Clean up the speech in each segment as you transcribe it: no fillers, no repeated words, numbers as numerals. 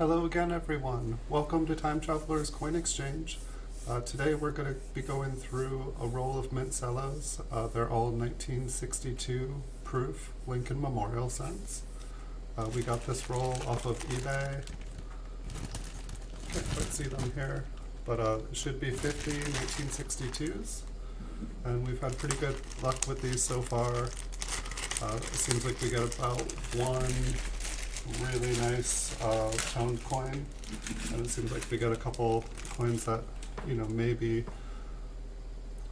Hello again, everyone. Welcome to Time Traveler's Coin Exchange. Today we're going to be going through a roll of Mint Cellos. They're all 1962 proof Lincoln Memorial cents. We got this roll off of eBay. Can't quite see them here, but it should be 50 1962s. And we've had pretty good luck with these so far. It seems like we get about one really nice toned coin, and it seems like we get a couple coins that, you know, maybe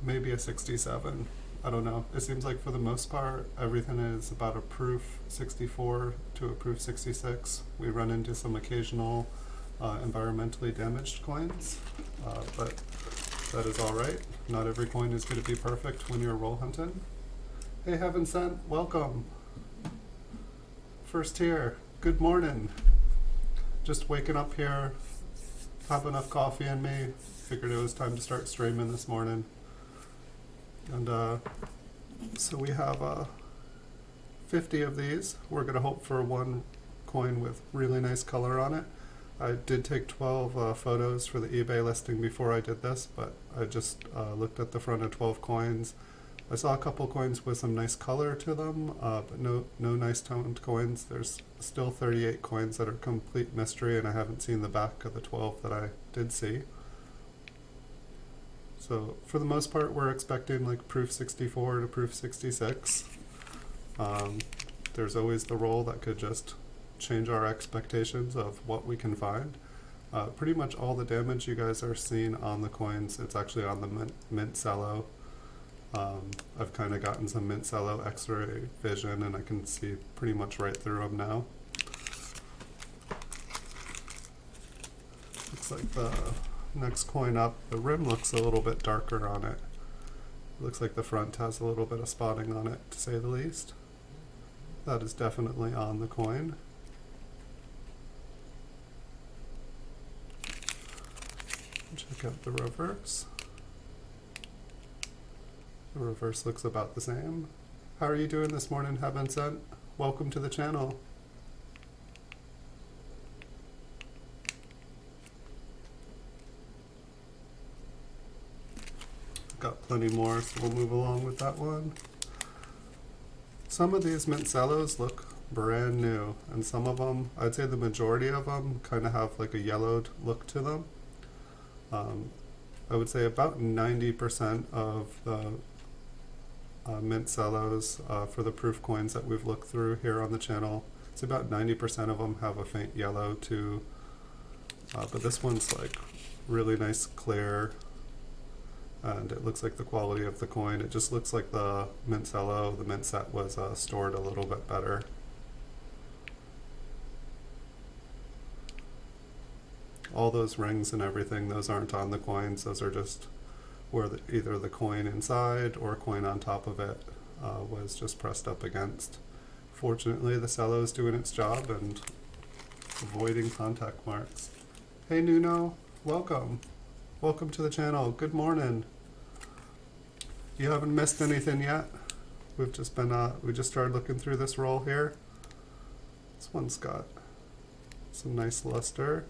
a 67. I don't know. It seems like for the most part everything is about a proof 64 to a proof 66. We run into some occasional environmentally damaged coins, but that is all right. Not every coin is going to be perfect when you're roll hunting. Hey, Heaven Sent, welcome. First here. Good morning. Just waking up here, have enough coffee in me, figured it was time to start streaming this morning. And so we have 50 of these. We're going to hope for one coin with really nice color on it. I did take 12 photos for the eBay listing before I did this, but I just looked at the front of 12 coins. I saw a couple coins with some nice color to them, but no nice toned coins. There's still 38 coins that are complete mystery, and I haven't seen the back of the 12 that I did see. So for the most part, we're expecting like proof 64 to proof 66. There's always the roll that could just change our expectations of what we can find. Pretty much all the damage you guys are seeing on the coins, it's actually on the Mint Cello. I've kind of gotten some Mint Cello X-ray vision, and I can see pretty much right through them now. Looks like the next coin up, the rim looks a little bit darker on it. Looks like the front has a little bit of spotting on it, to say the least. That is definitely on the coin. Check out the reverse. The reverse looks about the same. How are you doing this morning, Heaven Sent? Welcome to the channel. Got plenty more, so we'll move along with that one. Some of these Mint Cellos look brand new, and some of them, I'd say the majority of them, kind of have like a yellowed look to them. I would say about 90% of the Mint Cellos for the proof coins that we've looked through here on the channel, it's about 90% of them have a faint yellow too, but this one's like really nice clear, and it looks like the quality of the coin. It just looks like the Mint Cello, the Mint Set was stored a little bit better. All those rings and everything, those aren't on the coins. Those are just where either the coin inside or coin on top of it was just pressed up against. Fortunately, the cello is doing its job and avoiding contact marks. Hey Nuno, welcome. Welcome to the channel. Good morning. You haven't missed anything yet. We've just been, we just started looking through this roll here. This one's got some nice luster.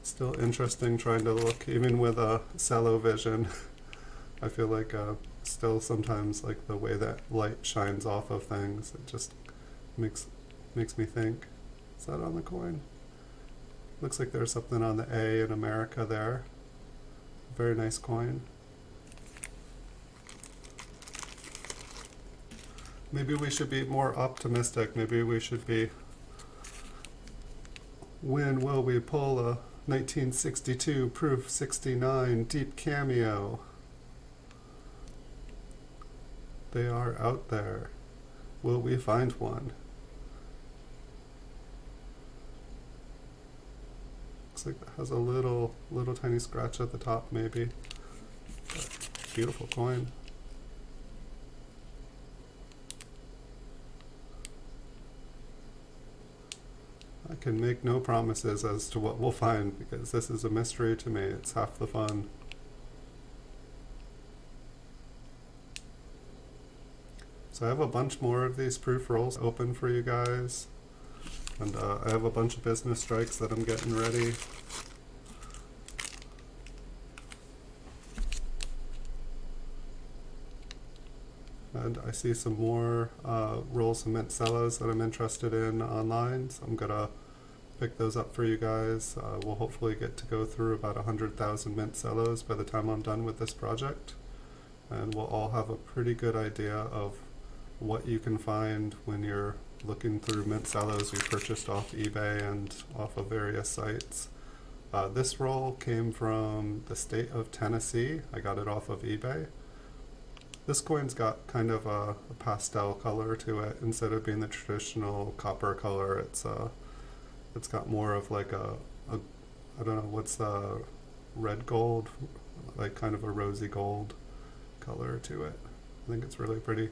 Still interesting trying to look, even with a cello vision. I feel like still sometimes like the way that light shines off of things, it just makes me think, is that on the coin? Looks like there's something on the A in America there. Very nice coin. Maybe we should be more optimistic. Maybe we should be, when will we pull a 1962 proof 69 deep cameo? They are out there. Will we find one? Looks like it has a little tiny scratch at the top maybe. But beautiful coin. I can make no promises as to what we'll find, because this is a mystery to me. It's half the fun. So I have a bunch more of these proof rolls open for you guys. And I have a bunch of business strikes that I'm getting ready. And I see some more rolls of Mint Cellos that I'm interested in online, so I'm gonna pick those up for you guys. We'll hopefully get to go through about 100,000 Mint Cellos by the time I'm done with this project. And we'll all have a pretty good idea of what you can find when you're looking through Mint Cellos we purchased off eBay and off of various sites. This roll came from the state of Tennessee. I got it off of eBay. This coin's got kind of a pastel color to it. Instead of being the traditional copper color, it's got more of like a I don't know, what's the red gold, like kind of a rosy gold color to it. I think it's really pretty.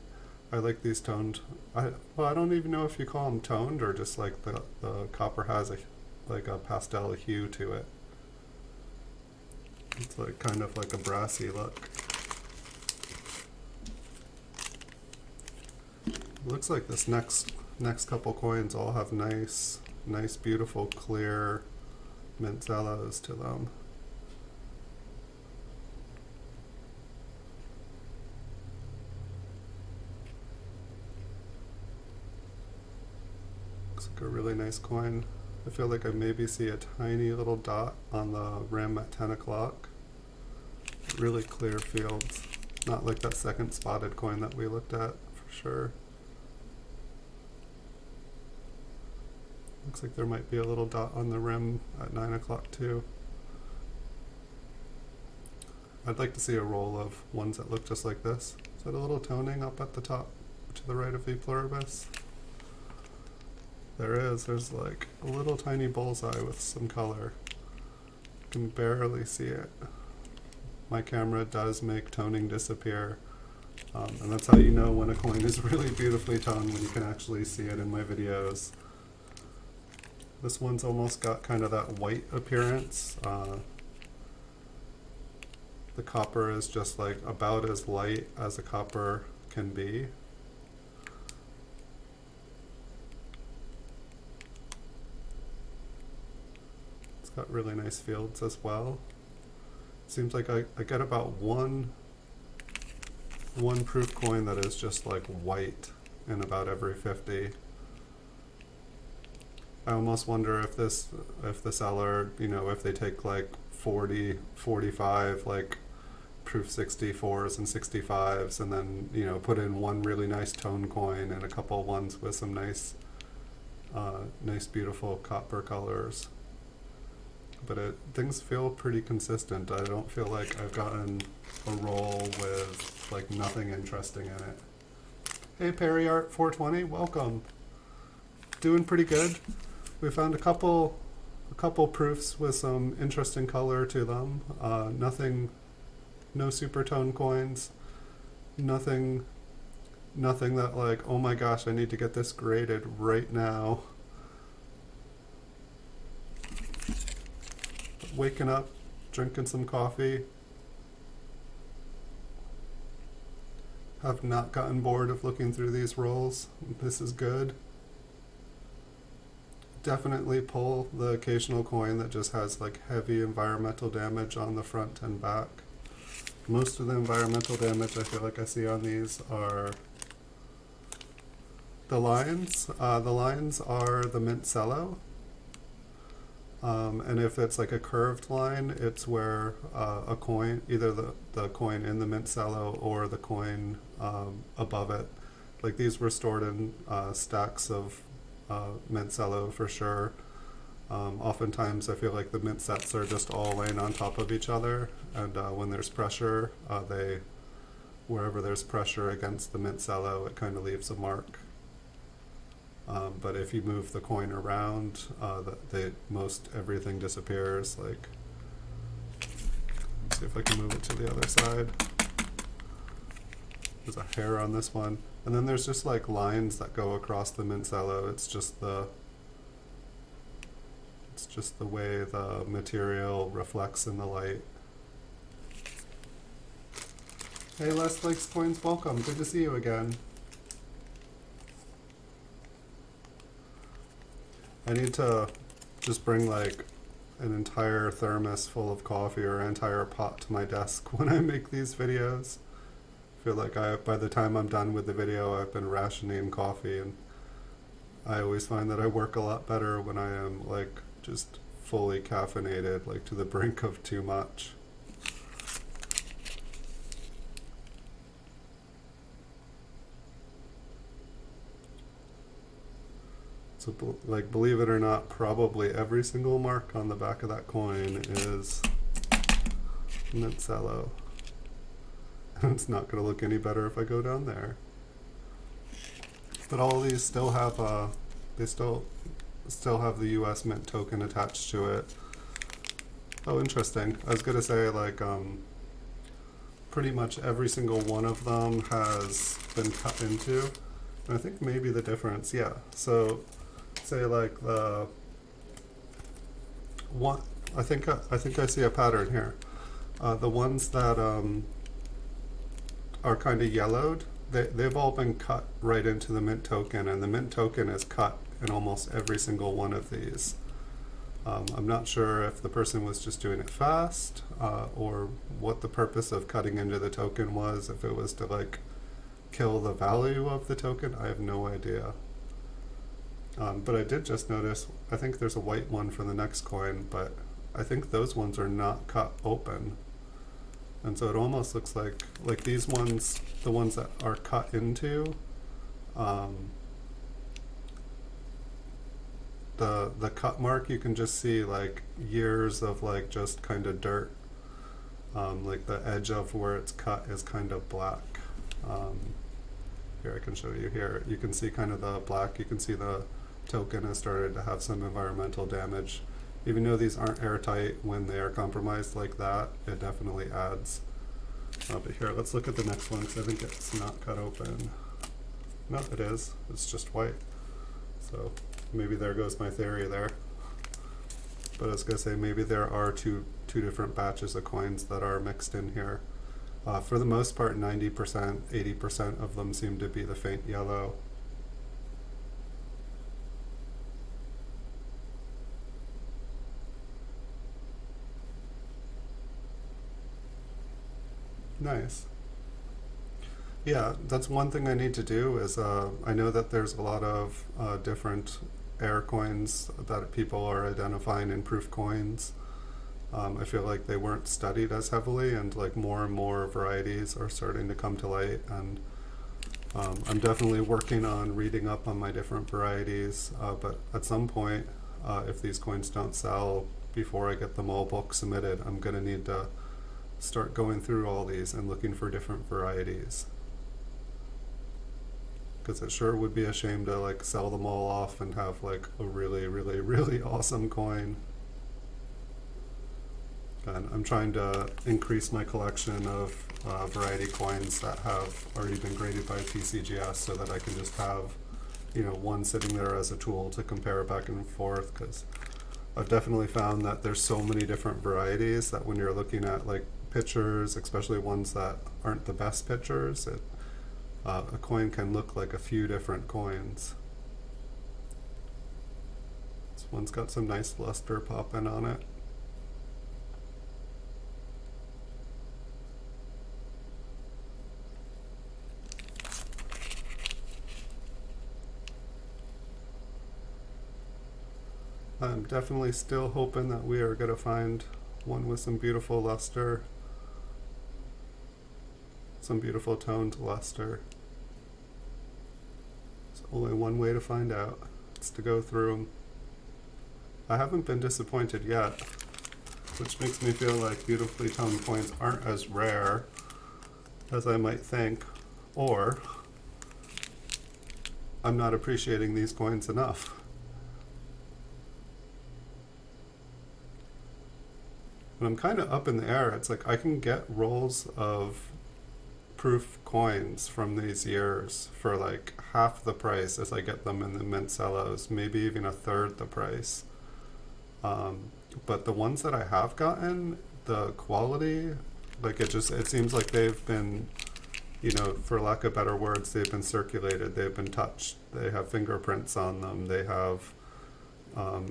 I like these toned. I don't even know if you call them toned or just like the copper has like a pastel hue to it. It's like kind of like a brassy look. It looks like this next couple coins all have nice beautiful clear Mint Cellos to them. Looks like a really nice coin. I feel like I maybe see a tiny little dot on the rim at 10 o'clock. Really clear fields. Not like that second spotted coin that we looked at, for sure. Looks like there might be a little dot on the rim at 9 o'clock too. I'd like to see a roll of ones that look just like this. Is that a little toning up at the top to the right of the pluribus? There is. There's like a little tiny bullseye with some color. You can barely see it. My camera does make toning disappear. And that's how you know when a coin is really beautifully toned, when you can actually see it in my videos. This one's almost got kind of that white appearance. The copper is just like about as light as a copper can be. It's got really nice fields as well. Seems like I get about one proof coin that is just like white in about every 50. I almost wonder if the seller, you know, if they take like 40, 45 like proof 64s and 65s and then, you know, put in one really nice tone coin and a couple ones with some nice beautiful copper colors. But things feel pretty consistent. I don't feel like I've gotten a roll with like nothing interesting in it. Hey Perry Art 420, welcome. Doing pretty good. We found a couple proofs with some interesting color to them. No supertone coins. Nothing that like, oh my gosh, I need to get this graded right now. Waking up, drinking some coffee. Have not gotten bored of looking through these rolls. This is good. Definitely pull the occasional coin that just has like heavy environmental damage on the front and back. Most of the environmental damage I feel like I see on these are the lines. The lines are the Mint Cello. And if it's like a curved line, it's where a coin, either the coin in the Mint Cello or the coin above it. Like these were stored in stacks of Mint Cello for sure. Oftentimes I feel like the mint sets are just all laying on top of each other, and when there's pressure, wherever there's pressure against the Mint Cello, it kind of leaves a mark. But if you move the coin around, most everything disappears. Like, let's see if I can move it to the other side. There's a hair on this one, and then there's just like lines that go across the Mint Cello. It's just the way the material reflects in the light. Hey Les Lakes Coins, welcome. Good to see you again. I need to just bring like an entire thermos full of coffee or an entire pot to my desk when I make these videos. I feel like by the time I'm done with the video, I've been rationing coffee, and I always find that I work a lot better when I am like just fully caffeinated, like to the brink of too much. So, like, believe it or not, probably every single mark on the back of that coin is Mint Cello. And it's not going to look any better if I go down there. But all of these still have they still have the US Mint token attached to it. Oh, interesting. I was going to say, like, pretty much every single one of them has been cut into. And I think maybe the difference, yeah. So, say like the one, I think I see a pattern here. The ones that are kind of yellowed, they've all been cut right into the Mint token, and the Mint token is cut in almost every single one of these. I'm not sure if the person was just doing it fast, or what the purpose of cutting into the token was, if it was to like kill the value of the token. I have no idea. But I did just notice, I think there's a white one for the next coin, but I think those ones are not cut open. And so it almost looks like these ones, the ones that are cut into, the cut mark, you can just see like years of like just kind of dirt. Like the edge of where it's cut is kind of black. Here I can show you here. You can see kind of the black, you can see the token has started to have some environmental damage. Even though these aren't airtight, when they are compromised like that, it definitely adds. But here, let's look at the next one, because I think it's not cut open. No, it is. It's just white. So maybe there goes my theory there. But I was going to say, maybe there are two different batches of coins that are mixed in here. For the most part, 90%, 80% of them seem to be the faint yellow. Nice. Yeah, that's one thing I need to do is I know that there's a lot of different air coins that people are identifying in proof coins. I feel like they weren't studied as heavily, and like more and more varieties are starting to come to light, and I'm definitely working on reading up on my different varieties, but at some point, if these coins don't sell before I get them all bulk submitted, I'm going to need to start going through all these and looking for different varieties. Because it sure would be a shame to like sell them all off and have like a really, really, really awesome coin. And I'm trying to increase my collection of variety coins that have already been graded by PCGS, so that I can just have, you know, one sitting there as a tool to compare back and forth. Because I've definitely found that there's so many different varieties that when you're looking at like pictures, especially ones that aren't the best pictures, a coin can look like a few different coins. This one's got some nice luster popping on it. I'm definitely still hoping that we are going to find one with some beautiful luster, some beautiful toned luster. There's only one way to find out. It's to go through them. I haven't been disappointed yet, which makes me feel like beautifully toned coins aren't as rare as I might think, or I'm not appreciating these coins enough. But I'm kind of up in the air. It's like I can get rolls of proof coins from these years for like half the price as I get them in the Mint Cellos, maybe even a third the price. But the ones that I have gotten, the quality, like it seems like they've been, you know, for lack of better words, they've been circulated, they've been touched, they have fingerprints on them, they have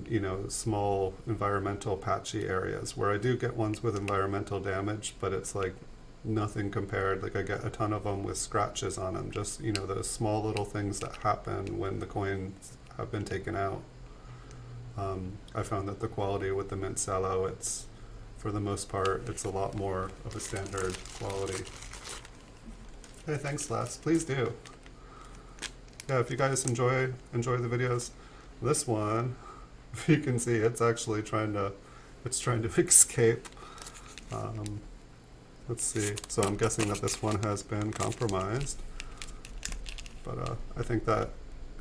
you know, small environmental patchy areas where I do get ones with environmental damage, but it's like nothing compared. Like I get a ton of them with scratches on them, just, you know, those small little things that happen when the coins have been taken out. I found that the quality with the Mint Cello, it's, for the most part, it's a lot more of a standard quality. Hey, thanks Les, please do. Yeah, if you guys enjoy the videos, this one, if you can see, it's actually trying to escape. Let's see, so I'm guessing that this one has been compromised, but I think that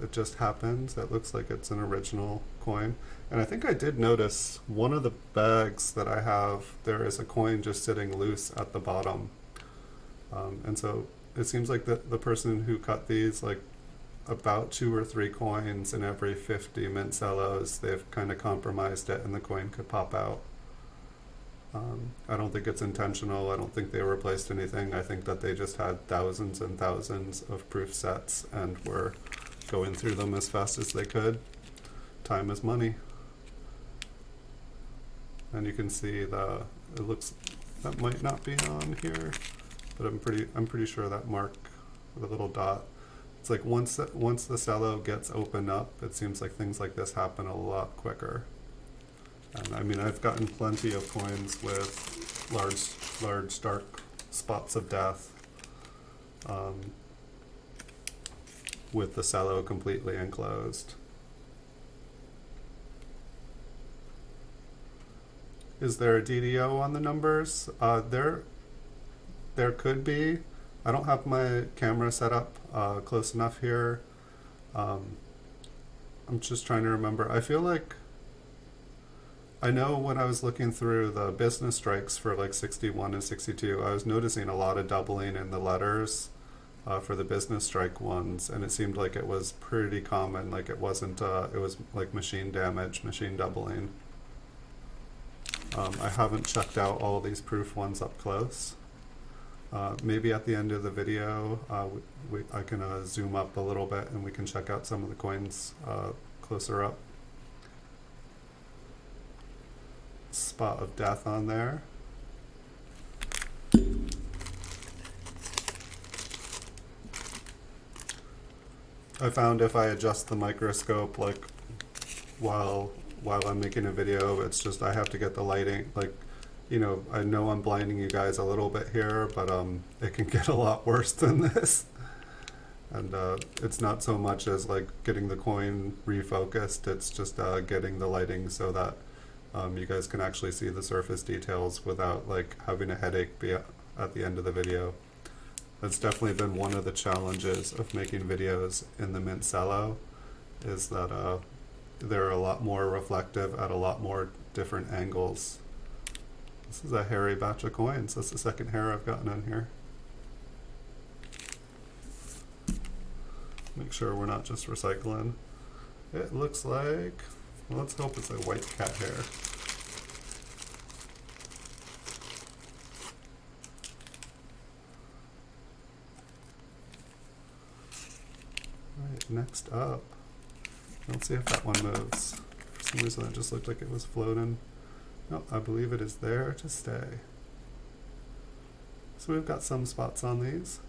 it just happens. It looks like it's an original coin. And I think I did notice one of the bags that I have, there is a coin just sitting loose at the bottom. And so it seems like the person who cut these, like about 2 or 3 coins in every 50 Mint Cellos, they've kind of compromised it and the coin could pop out. I don't think it's intentional. I don't think they replaced anything. I think that they just had thousands and thousands of proof sets and were going through them as fast as they could. Time is money. And you can see it looks, that might not be on here, but I'm pretty sure that mark with a little dot, it's like once the cello gets opened up, it seems like things like this happen a lot quicker. And I mean, I've gotten plenty of coins with large dark spots of death with the cello completely enclosed. Is there a DDO on the numbers? There could be. I don't have my camera set up close enough here. I'm just trying to remember. I feel like I know when I was looking through the business strikes for like 61 and 62, I was noticing a lot of doubling in the letters for the business strike ones, and it seemed like it was pretty common. Like it wasn't, it was like machine damage, machine doubling. I haven't checked out all of these proof ones up close. Maybe at the end of the video, I can zoom up a little bit and we can check out some of the coins closer up. Spot of death on there. I found if I adjust the microscope like while I'm making a video, it's just I have to get the lighting, like, you know I'm blinding you guys a little bit here, but it can get a lot worse than this. And it's not so much as like getting the coin refocused, it's just getting the lighting so that you guys can actually see the surface details without like having a headache at the end of the video. That's definitely been one of the challenges of making videos in the Mint Cello, is that they're a lot more reflective at a lot more different angles. This is a hairy batch of coins. That's the second hair I've gotten on here. Make sure we're not just recycling. It looks like, well, let's hope it's a white cat hair. Alright, next up. Let's see if that one moves. For some reason it just looked like it was floating. No, I believe it is there to stay. So we've got some spots on these.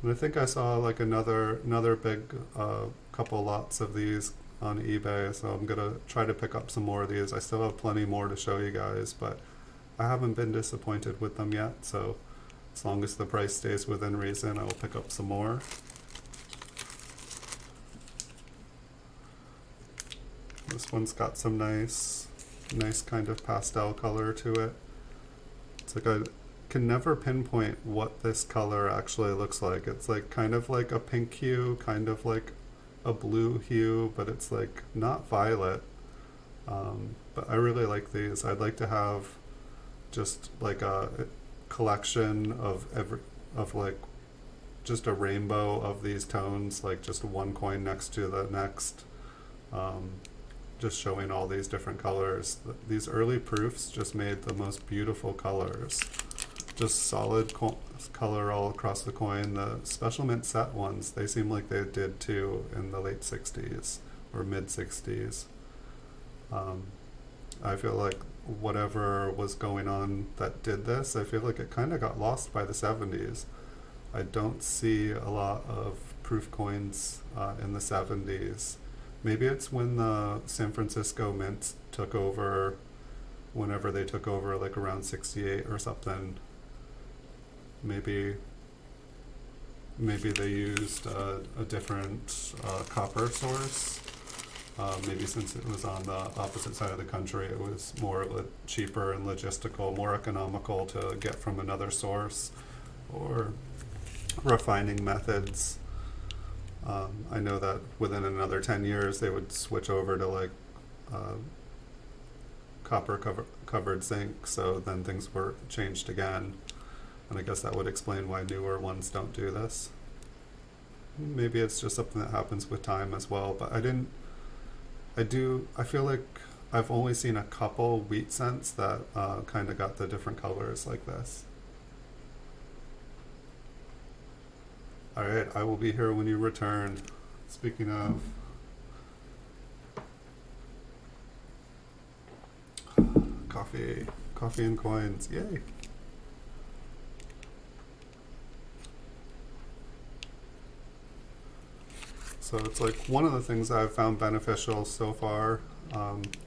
And I think I saw like another big couple lots of these on eBay, so I'm gonna try to pick up some more of these. I still have plenty more to show you guys, but I haven't been disappointed with them yet, so as long as the price stays within reason, I will pick up some more. This one's got some nice kind of pastel color to it. It's like I can never pinpoint what this color actually looks like. It's like kind of like a pink hue, kind of like a blue hue, but it's like not violet. But I really like these. I'd like to have just like a collection of like just a rainbow of these tones, like just one coin next to the next, just showing all these different colors. These early proofs just made the most beautiful colors. just solid color all across the coin. The special mint set ones, they seem like they did too in the late 60s or mid 60s. I feel like whatever was going on that did this, I feel like it kind of got lost by the 70s. I don't see a lot of proof coins in the 70s. Maybe it's when the San Francisco Mint took over, whenever they took over, like around 68 or something. Maybe they used a different copper source. Maybe since it was on the opposite side of the country, it was more cheaper and logistical, more economical to get from another source, or refining methods. I know that within another 10 years they would switch over to like copper covered zinc, so then things were changed again. And I guess that would explain why newer ones don't do this. Maybe it's just something that happens with time as well, but I feel like I've only seen a couple wheat cents that kind of got the different colors like this. Alright, I will be here when you return. Speaking of, coffee and coins, yay! So it's like one of the things I've found beneficial so far,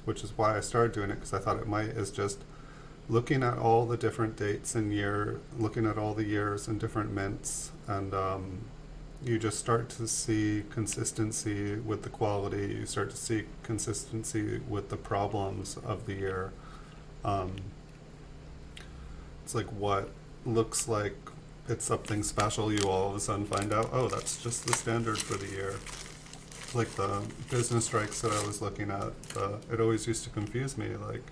which is why I started doing it, because I thought it might, is just looking at all the different dates and looking at all the years and different mints, and you just start to see consistency with the quality. You start to see consistency with the problems of the year. It's like what looks like it's something special, you all of a sudden find out, oh, that's just the standard for the year. Like the business strikes that I was looking at, it always used to confuse me. Like,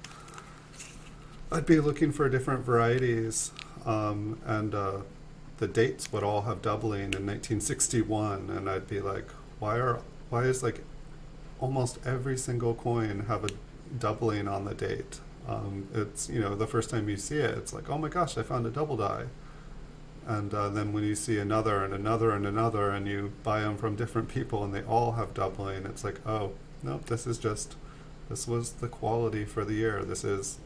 I'd be looking for different varieties, and the dates would all have doubling in 1961, and I'd be like, why is like almost every single coin have a doubling on the date? It's, the first time you see it, it's like, oh my gosh, I found a double die. And then when you see another and another and another, and you buy them from different people and they all have doubling, it's like, oh, nope, this was the quality for the year. This is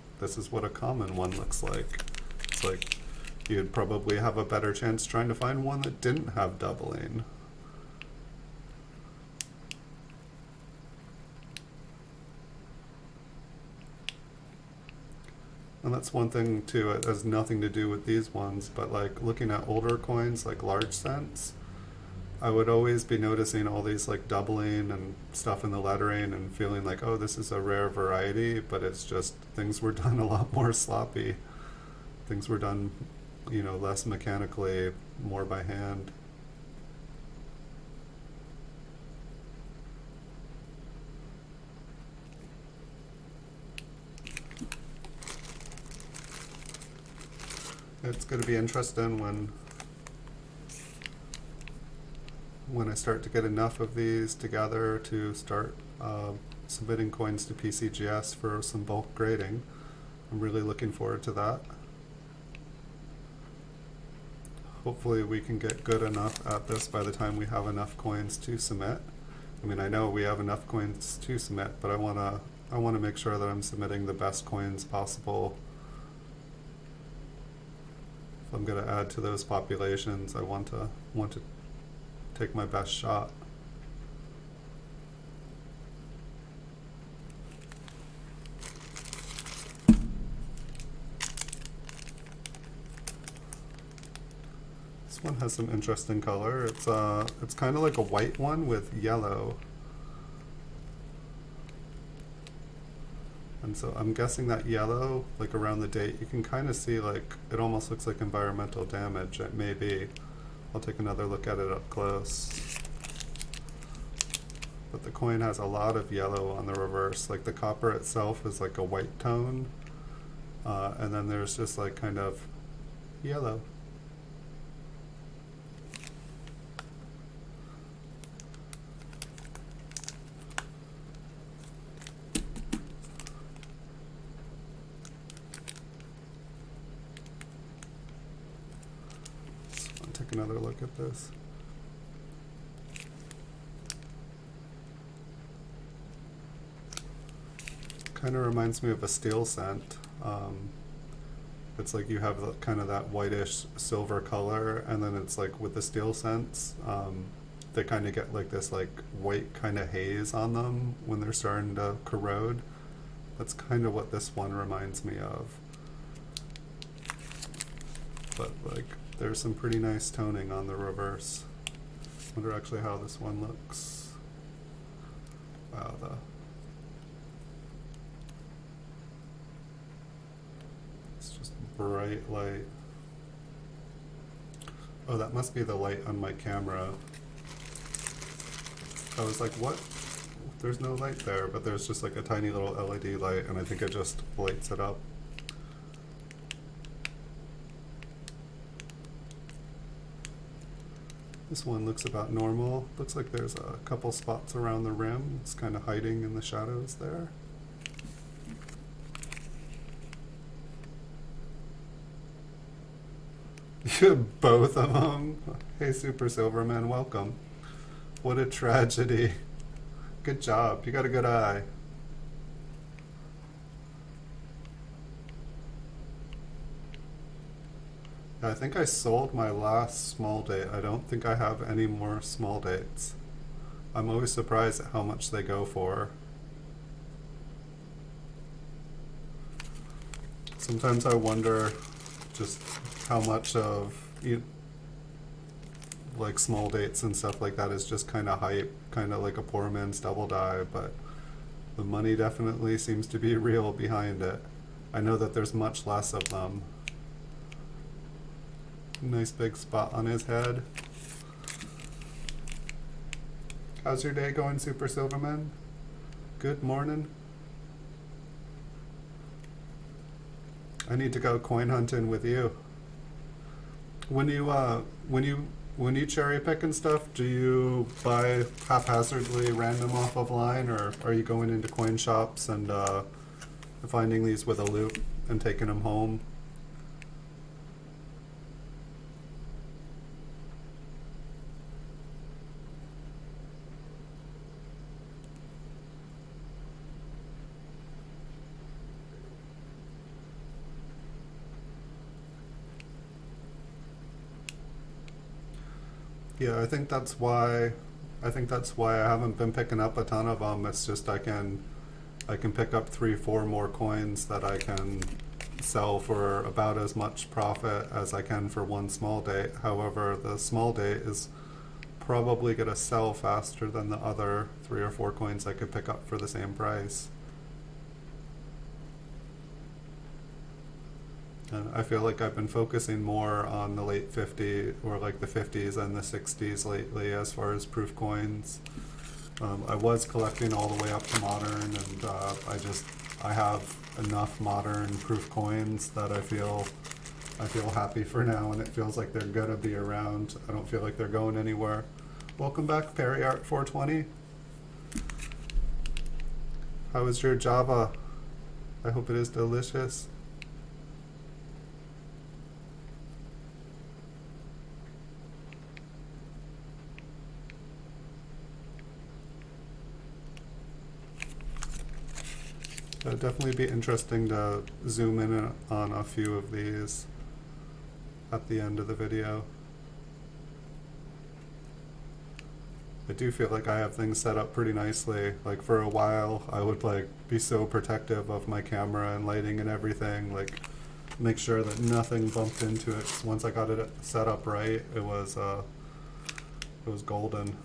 what a common one looks like. It's like you'd probably have a better chance trying to find one that didn't have doubling. And that's one thing too, it has nothing to do with these ones, but like looking at older coins, like large cents, I would always be noticing all these like doubling and stuff in the lettering and feeling like, oh, this is a rare variety, but it's just things were done a lot more sloppy. Things were done, less mechanically, more by hand. It's going to be interesting when I start to get enough of these together to start submitting coins to PCGS for some bulk grading. I'm really looking forward to that. Hopefully we can get good enough at this by the time we have enough coins to submit. I mean, I know we have enough coins to submit, but I want to make sure that I'm submitting the best coins possible. If I'm going to add to those populations, I want to take my best shot. This one has some interesting color. It's kind of like a white one with yellow. And so I'm guessing that yellow, like around the date, you can kind of see like, it almost looks like environmental damage. It may be. I'll take another look at it up close. But the coin has a lot of yellow on the reverse. Like the copper itself is like a white tone. And then there's just like kind of yellow. another look at this. Kind of reminds me of a steel scent. It's like you have kind of that whitish silver color, and then it's like with the steel scents, they kind of get like this like white kind of haze on them when they're starting to corrode. That's kind of what this one reminds me of. But like there's some pretty nice toning on the reverse. Wonder actually how this one looks. Wow, it's just bright light. Oh, that must be the light on my camera. I was like, what? There's no light there, but there's just like a tiny little LED light, and I think it just lights it up. This one looks about normal. Looks like there's a couple spots around the rim. It's kind of hiding in the shadows there. Both of them. Hey, Super Silverman, welcome. What a tragedy. Good job. You got a good eye. I think I sold my last small date. I don't think I have any more small dates. I'm always surprised at how much they go for. Sometimes I wonder just how much of like small dates and stuff like that is just kind of hype, kind of like a poor man's double die, but the money definitely seems to be real behind it. I know that there's much less of them. Nice big spot on his head. How's your day going, Super Silverman? Good morning. I need to go coin hunting with you. When you cherry pick and stuff, do you buy haphazardly random off of line, or are you going into coin shops and finding these with a loop and taking them home? Yeah, I think that's why I haven't been picking up a ton of them. It's just I can pick up 3-4 more coins that I can sell for about as much profit as I can for one small date. However, the small date is probably going to sell faster than the other 3 or 4 coins I could pick up for the same price. And I feel like I've been focusing more on the late 50s or like the 50s and the 60s lately as far as proof coins. I was collecting all the way up to modern, and I have enough modern proof coins that I feel happy for now, and it feels like they're gonna be around. I don't feel like they're going anywhere. Welcome back, Perry Art 420. How is your Java? I hope it is delicious. It'd definitely be interesting to zoom in on a few of these at the end of the video. I do feel like I have things set up pretty nicely. Like for a while I would like be so protective of my camera and lighting and everything, like make sure that nothing bumped into it. So once I got it set up right, it was golden.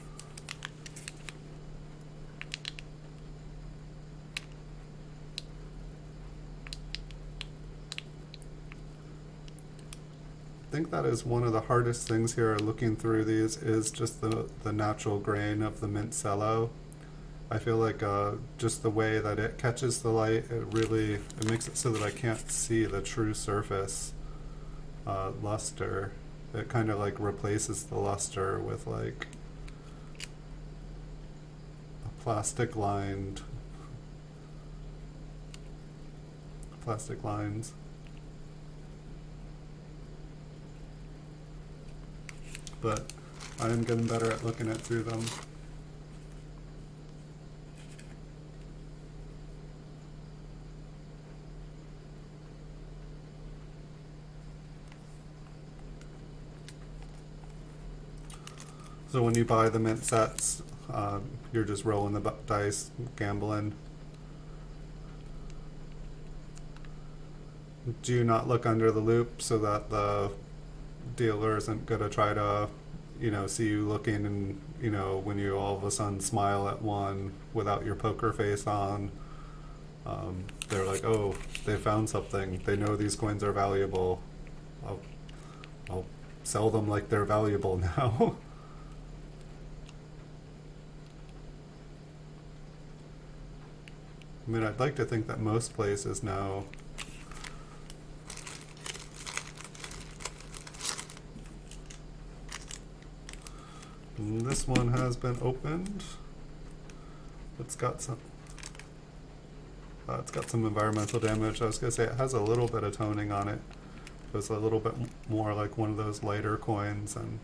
I think that is one of the hardest things here looking through these, is just the natural grain of the Mint Cello. I feel like just the way that it catches the light, it makes it so that I can't see the true surface luster. It kind of like replaces the luster with like a plastic lines. but I am getting better at looking at through them. So when you buy the mint sets, you're just rolling the dice, gambling. Do not look under the loop so that the dealer isn't going to try to, see you looking and, when you all of a sudden smile at one without your poker face on, they're like, oh, they found something. They know these coins are valuable. I'll sell them like they're valuable now. I mean, I'd like to think that most places know. And this one has been opened. It's got some environmental damage. I was gonna say it has a little bit of toning on it. It was a little bit more like one of those lighter coins, and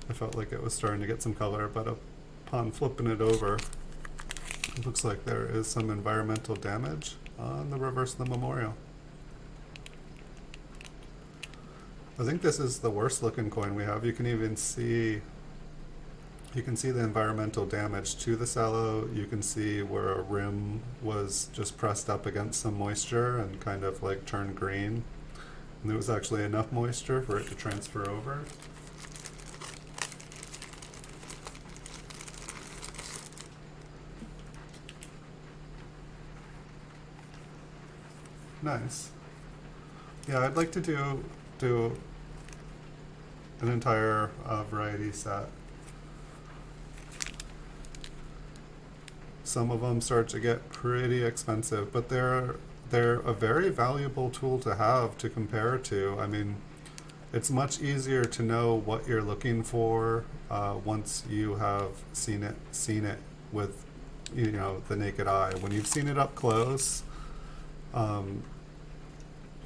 I felt like it was starting to get some color, but upon flipping it over, it looks like there is some environmental damage on the reverse of the memorial. I think this is the worst looking coin we have. You can even see, the environmental damage to the cello. You can see where a rim was just pressed up against some moisture and kind of like turned green. And there was actually enough moisture for it to transfer over. Nice. Yeah, I'd like to do an entire variety set. Some of them start to get pretty expensive, but they're a very valuable tool to have to compare to. I mean, it's much easier to know what you're looking for once you have seen it with the naked eye. When you've seen it up close,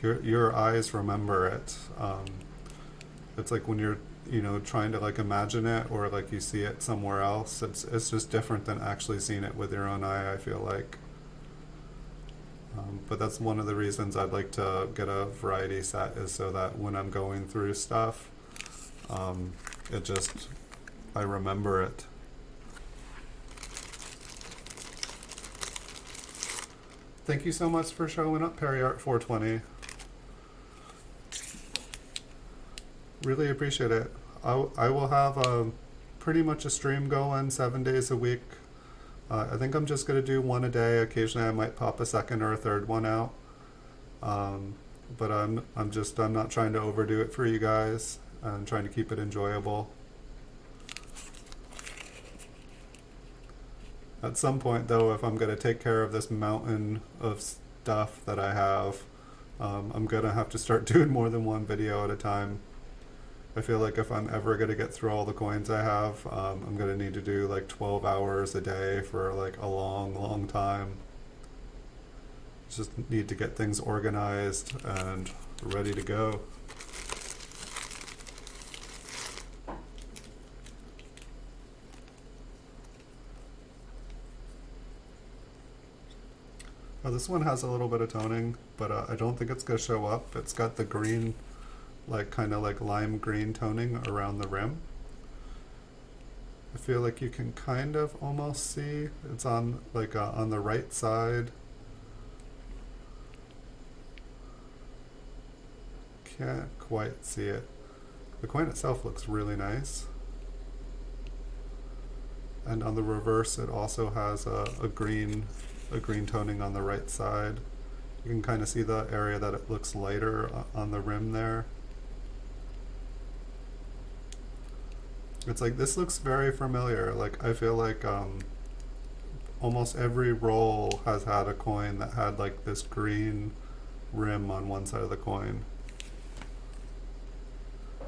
your eyes remember it. It's like when you're trying to like imagine it, or like you see it somewhere else. It's just different than actually seeing it with your own eye, I feel like. But that's one of the reasons I'd like to get a variety set, is so that when I'm going through stuff, I remember it. Thank you so much for showing up, PerryArt420. Really appreciate it. I will have pretty much a stream going 7 days a week. I think I'm just going to do one a day. Occasionally I might pop a second or a third one out. But I'm not trying to overdo it for you guys. I'm trying to keep it enjoyable. At some point though, if I'm going to take care of this mountain of stuff that I have, I'm going to have to start doing more than one video at a time. I feel like if I'm ever going to get through all the coins I have, I'm going to need to do like 12 hours a day for like a long, long time. Just need to get things organized and ready to go. Oh, this one has a little bit of toning, but I don't think it's going to show up. It's got the green, like kind of like lime green toning around the rim. I feel like you can kind of almost see it's on like on the right side. Can't quite see it. The coin itself looks really nice. And on the reverse, it also has a green toning on the right side. You can kind of see the area that it looks lighter on the rim there. It's like, this looks very familiar. Like, I feel like almost every roll has had a coin that had like this green rim on one side of the coin.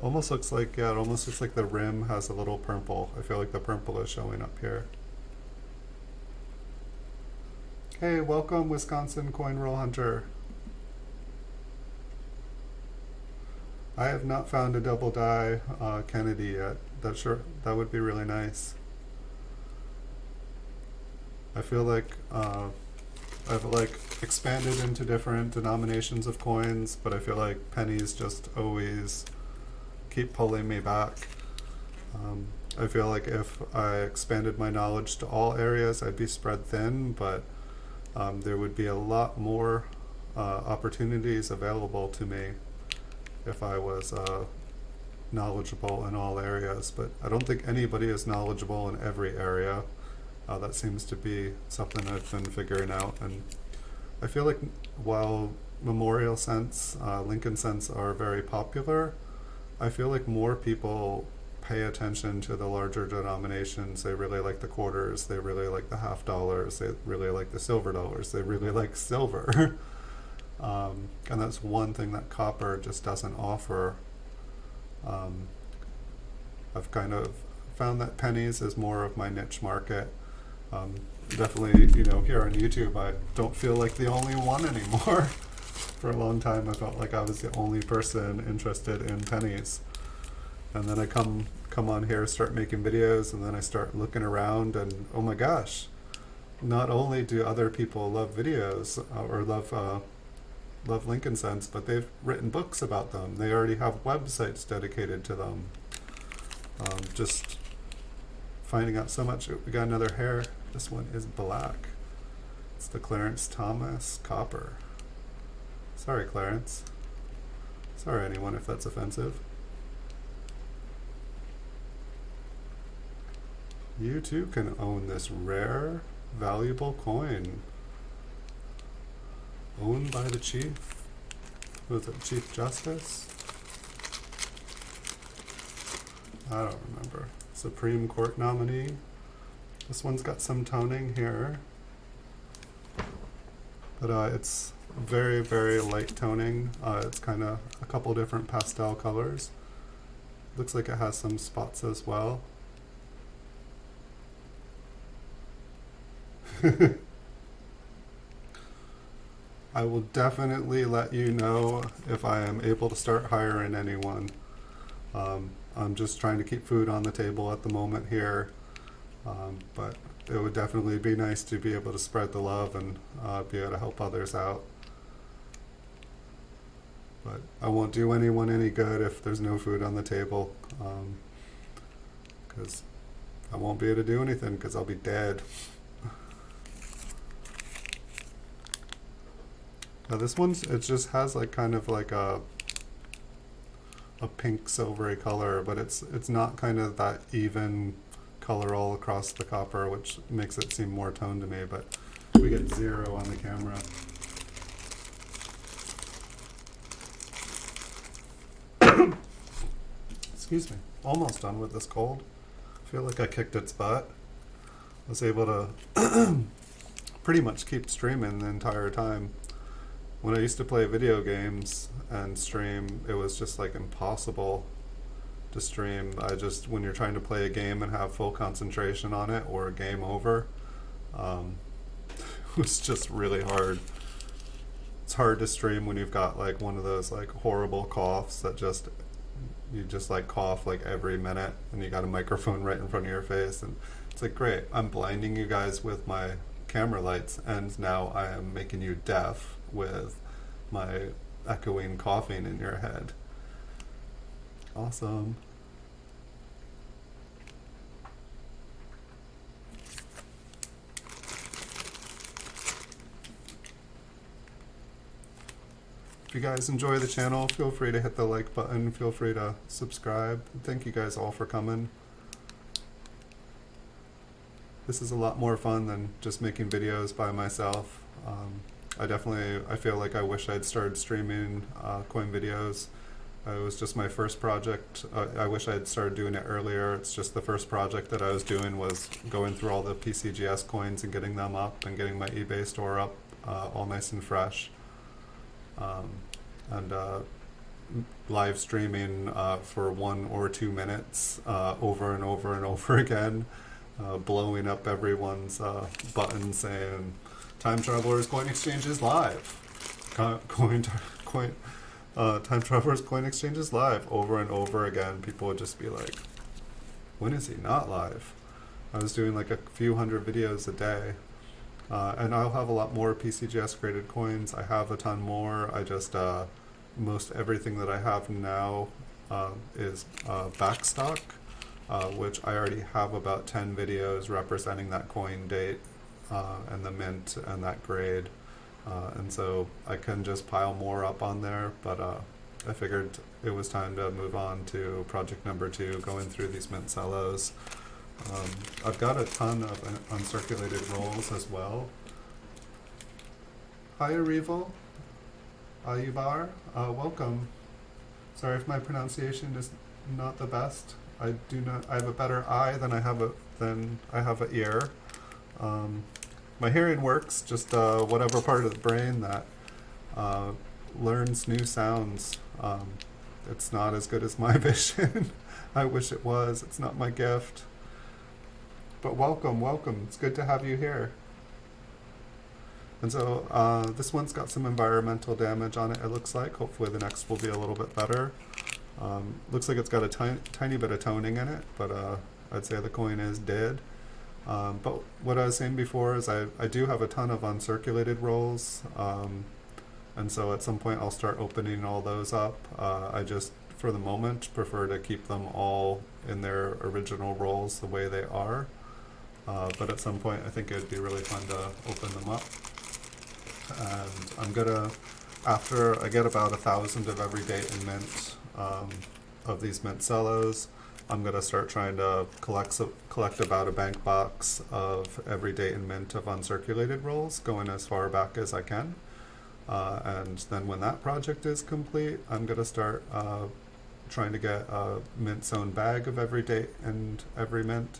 Almost looks like, yeah, it almost looks like the rim has a little purple. I feel like the purple is showing up here. Hey, welcome, Wisconsin Coin Roll Hunter. I have not found a double die Kennedy yet. That would be really nice. I feel like I've like expanded into different denominations of coins, but I feel like pennies just always keep pulling me back. I feel like if I expanded my knowledge to all areas, I'd be spread thin, but there would be a lot more opportunities available to me if I was knowledgeable in all areas. But I don't think anybody is knowledgeable in every area. That seems to be something I've been figuring out. And I feel like while memorial cents, Lincoln cents are very popular, I feel like more people pay attention to the larger denominations. They really like the quarters, they really like the half dollars, they really like the silver dollars, they really like silver. And that's one thing that copper just doesn't offer. I've kind of found that pennies is more of my niche market. Definitely, here on YouTube, I don't feel like the only one anymore. For a long time, I felt like I was the only person interested in pennies. And then I come on here, start making videos, and then I start looking around, and oh my gosh, not only do other people love videos or love Lincoln cents, but they've written books about them. They already have websites dedicated to them. Just finding out so much. We got another hair. This one is black. It's the Clarence Thomas copper. Sorry, Clarence. Sorry, anyone, if that's offensive. You too can own this rare, valuable coin. Owned by the chief. Was it Chief Justice? I don't remember. Supreme Court nominee. This one's got some toning here. But it's very, very light toning. It's kind of a couple different pastel colors. Looks like it has some spots as well. I will definitely let you know if I am able to start hiring anyone. I'm just trying to keep food on the table at the moment here, but it would definitely be nice to be able to spread the love and be able to help others out. But I won't do anyone any good if there's no food on the table, because I won't be able to do anything because I'll be dead. Now this one's, it just has like kind of like a pink silvery color, but it's not kind of that even color all across the copper, which makes it seem more toned to me, but we get 0 on the camera. Excuse me. Almost done with this cold. I feel like I kicked its butt. I was able to pretty much keep streaming the entire time. When I used to play video games and stream, it was just like impossible to stream. When you're trying to play a game and have full concentration on it, or game over, it was just really hard. It's hard to stream when you've got like one of those like horrible coughs that you just like cough like every minute, and you got a microphone right in front of your face, and it's like, great, I'm blinding you guys with my camera lights, and now I am making you deaf with my echoing coughing in your head. Awesome. If you guys enjoy the channel, feel free to hit the like button, feel free to subscribe. Thank you guys all for coming. This is a lot more fun than just making videos by myself. I feel like I wish I'd started streaming coin videos. It was just my first project. I wish I had started doing it earlier. It's just the first project that I was doing was going through all the PCGS coins and getting them up and getting my eBay store up all nice and fresh. And live streaming for 1 or 2 minutes over and over and over again, blowing up everyone's button saying, Time Traveler's Coin Exchange is live. Time Traveler's Coin Exchange is live over and over again. People would just be like, when is he not live? I was doing like a few hundred videos a day. And I'll have a lot more PCGS graded coins. I have a ton more. I just, most everything that I have now is backstock, which I already have about 10 videos representing that coin date and the mint and that grade. And so I can just pile more up on there, but I figured it was time to move on to project number 2, going through these Mint Cellos. I've got a ton of uncirculated rolls as well. Hi, Arival. Ayubar. Welcome. Sorry if my pronunciation is not the best. I have a better eye than I have a ear. My hearing works, just whatever part of the brain that learns new sounds. It's not as good as my vision. I wish it was. It's not my gift. But welcome, welcome. It's good to have you here. And so this one's got some environmental damage on it, it looks like. Hopefully the next will be a little bit better. Looks like it's got a tiny bit of toning in it, but I'd say the coin is dead. But what I was saying before is I do have a ton of uncirculated rolls, and so at some point I'll start opening all those up. I just, for the moment, prefer to keep them all in their original rolls the way they are. But at some point I think it would be really fun to open them up. And I'm gonna, after I get about 1,000 of every date in mint of these Mint Cellos, I'm gonna start trying to collect about a bank box of every date in mint of uncirculated rolls, going as far back as I can. And then when that project is complete, I'm gonna start trying to get a Mint's own bag of every date and every mint,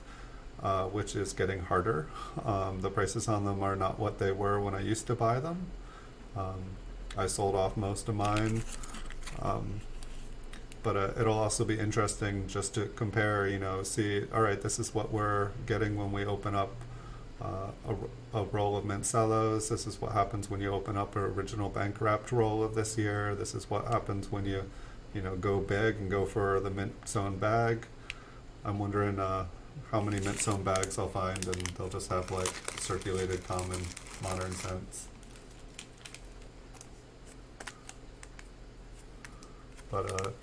which is getting harder. The prices on them are not what they were when I used to buy them. I sold off most of mine. But it'll also be interesting just to compare, see, all right, this is what we're getting when we open up a roll of Mint Cellos. This is what happens when you open up an original bank wrapped roll of this year. This is what happens when you go big and go for the Mint's own bag. I'm wondering how many Mint's own bags I'll find, and they'll just have like circulated common modern cents. But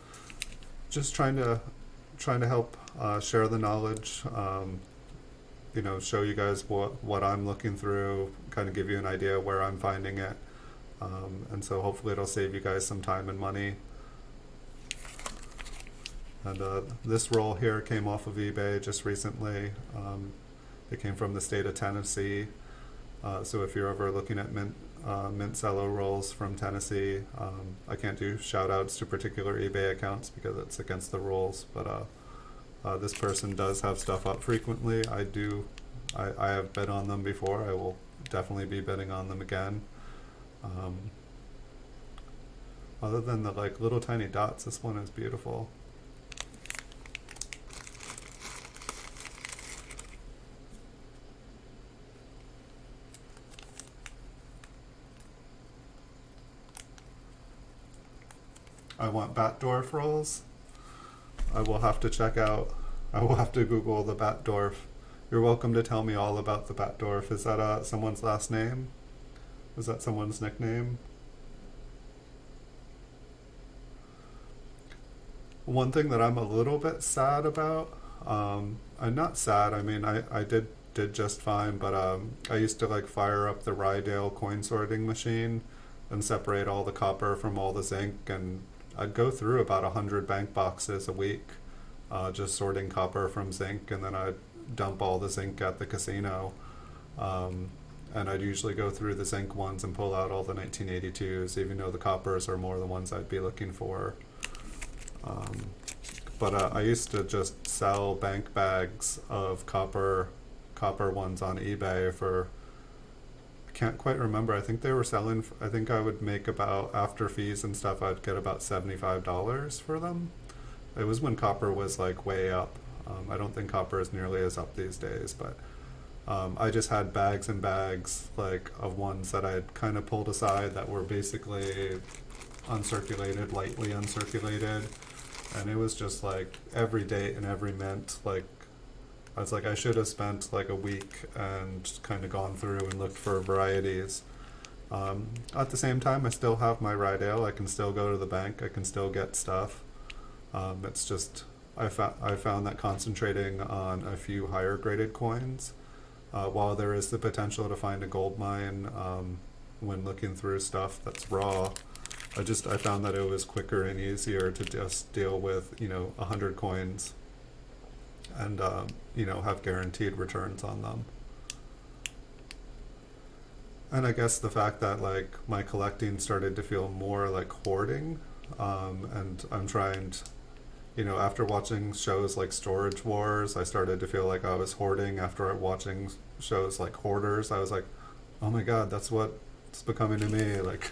just trying to help share the knowledge, show you guys what I'm looking through, kind of give you an idea where I'm finding it, and so hopefully it'll save you guys some time and money. And this roll here came off of eBay just recently. It came from the state of Tennessee. So if you're ever looking at Mint Cello rolls from Tennessee, I can't do shout outs to particular eBay accounts because it's against the rules, but this person does have stuff up frequently. I have bid on them before. I will definitely be bidding on them again. Other than the like little tiny dots, this one is beautiful. I want Batdorf rolls. I will have to Google the Batdorf. You're welcome to tell me all about the Batdorf. Is that someone's last name? Is that someone's nickname? One thing that I'm a little bit sad about, I'm not sad, I mean, I did just fine, but I used to like fire up the Rydale coin sorting machine and separate all the copper from all the zinc, and I'd go through about 100 bank boxes a week, just sorting copper from zinc, and then I'd dump all the zinc at the casino. And I'd usually go through the zinc ones and pull out all the 1982s, even though the coppers are more the ones I'd be looking for. But I used to just sell bank bags of copper ones on eBay for, I can't quite remember, I think they were selling, I think I would make about, after fees and stuff, I'd get about $75 for them. It was when copper was like way up. I don't think copper is nearly as up these days, but I just had bags and bags like of ones that I had kind of pulled aside that were basically uncirculated, lightly uncirculated, and it was just like every date and every mint. Like I was like, I should have spent like a week and kind of gone through and looked for varieties. At the same time, I still have my ride ale. I can still go to the bank. I can still get stuff. It's just I found that concentrating on a few higher graded coins, while there is the potential to find a gold mine when looking through stuff that's raw, I found that it was quicker and easier to just deal with 100 coins and have guaranteed returns on them. And I guess the fact that like my collecting started to feel more like hoarding, and I'm trying to, after watching shows like Storage Wars, I started to feel like I was hoarding. After watching shows like Hoarders, I was like, oh my god, that's what it's becoming to me. Like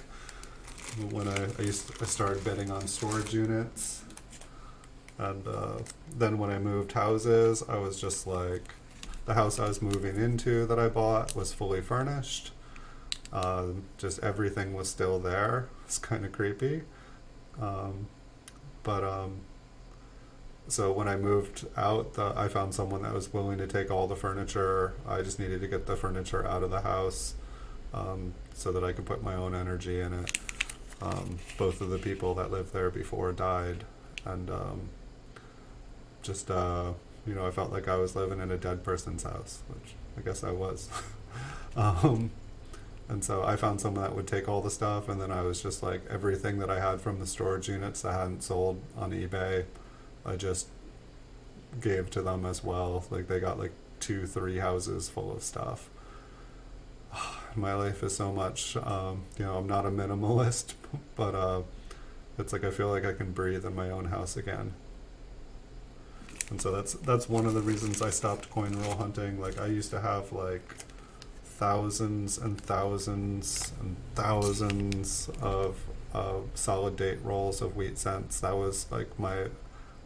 when I started bidding on storage units, and then when I moved houses, I was just like, the house I was moving into that I bought was fully furnished. Just everything was still there. It's kind of creepy. So when I moved out, I found someone that was willing to take all the furniture. I just needed to get the furniture out of the house, so that I could put my own energy in it. Both of the people that lived there before died, and I felt like I was living in a dead person's house, which I guess I was. And so I found someone that would take all the stuff, and then I was just like, everything that I had from the storage units that I hadn't sold on eBay, I just gave to them as well. Like they got like 2-3 houses full of stuff. My life is so much, I'm not a minimalist, but it's like I feel like I can breathe in my own house again. And so that's one of the reasons I stopped coin roll hunting. Like I used to have like thousands and thousands and thousands of solid date rolls of wheat cents. That was like my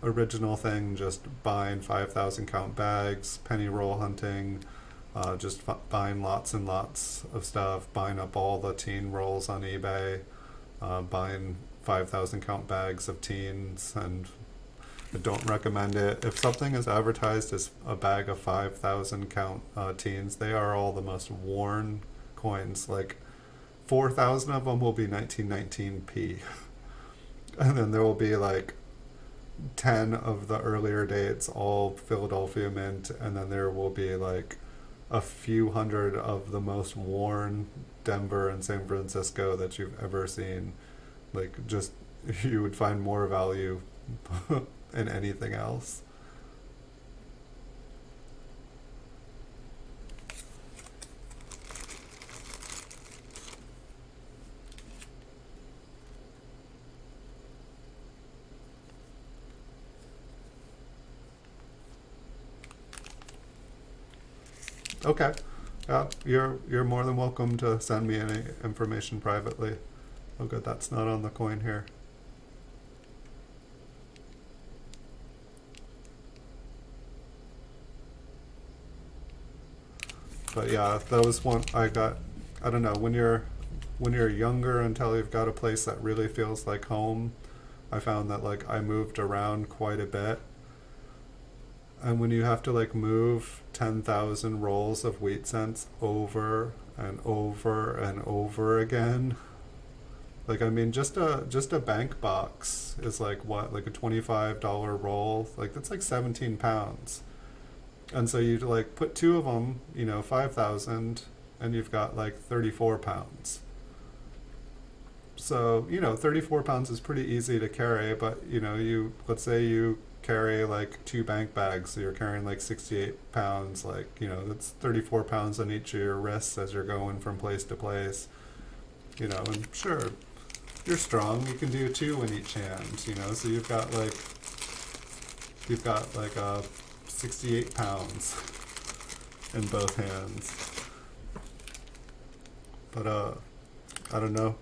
original thing, just buying 5,000 count bags, penny roll hunting, just buying lots and lots of stuff, buying up all the teen rolls on eBay, buying 5,000 count bags of teens, and I don't recommend it. If something is advertised as a bag of 5,000 count teens, they are all the most worn coins. Like 4,000 of them will be 1919p, and then there will be like 10 of the earlier dates, all Philadelphia Mint, and then there will be like a few hundred of the most worn Denver and San Francisco that you've ever seen. Like just, you would find more value in anything else. Okay. Yeah, you're more than welcome to send me any information privately. Oh good, that's not on the coin here. But yeah, that was one I got. I don't know, when you're younger, until you've got a place that really feels like home. I found that like I moved around quite a bit, and when you have to like move 10,000 rolls of wheat cents over and over and over again, like I mean, just a bank box is like what, like a $25 roll, like that's like 17 pounds. And so you like put two of them, 5,000, and you've got like 34 pounds. So 34 pounds is pretty easy to carry, but let's say you carry like 2 bank bags, so you're carrying like 68 pounds, like that's 34 pounds on each of your wrists as you're going from place to place. And sure, you're strong, you can do 2 in each hand, so you've got like 68 pounds in both hands. But I don't know,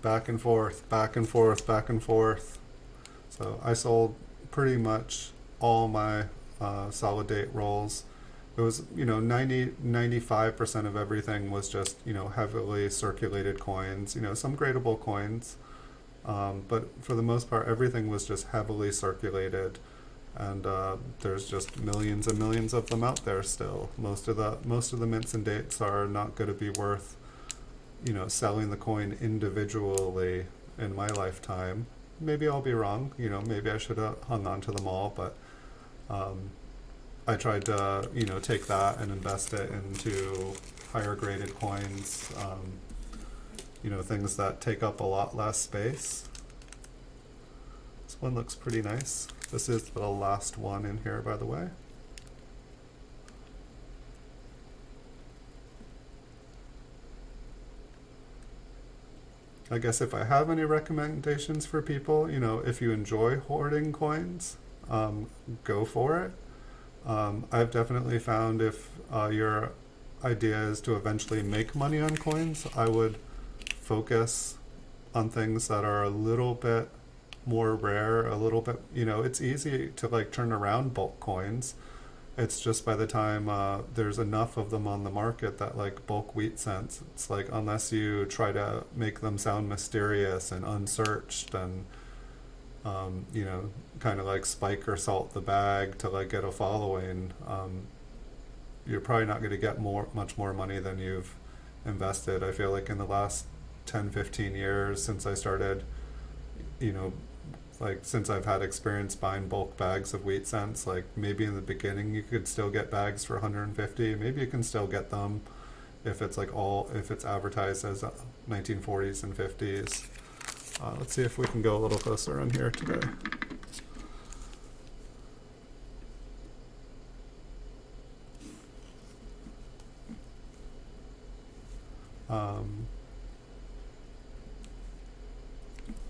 back and forth, back and forth, back and forth. So I sold pretty much all my solid date rolls. It was 95% of everything was just heavily circulated coins, some gradable coins, But for the most part, everything was just heavily circulated, and there's just millions and millions of them out there still. Most of the mints and dates are not going to be worth, selling the coin individually in my lifetime. Maybe I'll be wrong. Maybe I should have hung on to them all, but I tried to, take that and invest it into higher graded coins. Things that take up a lot less space. This one looks pretty nice. This is the last one in here, by the way. I guess if I have any recommendations for people, if you enjoy hoarding coins, go for it. I've definitely found if your idea is to eventually make money on coins, I would focus on things that are a little bit more rare, a little bit, it's easy to turn around bulk coins. It's just by the time there's enough of them on the market that bulk wheat cents, it's unless you try to make them sound mysterious and unsearched and kind of spike or salt the bag to get a following, you're probably not going to get much more money than you've invested. I feel like in the last 10-15 years since I started, since I've had experience buying bulk bags of wheat cents, maybe in the beginning you could still get bags for 150. Maybe you can still get them if it's if it's advertised as 1940s and 50s. Let's see if we can go a little closer on here today.